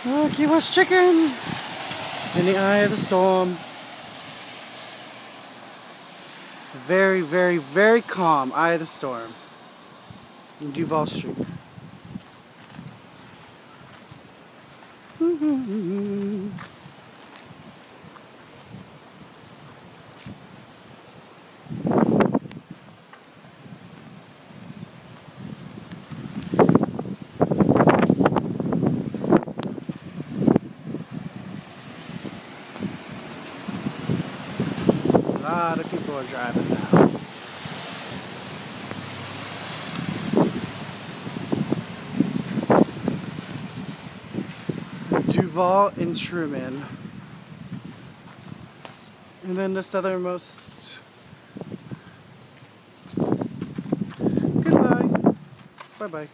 Look, he was chicken in the eye of the storm. Very, very, very calm eye of the storm in Duval Street. A lot of people are driving now. It's Duval and Truman. And then the southernmost. Goodbye. Bye-bye.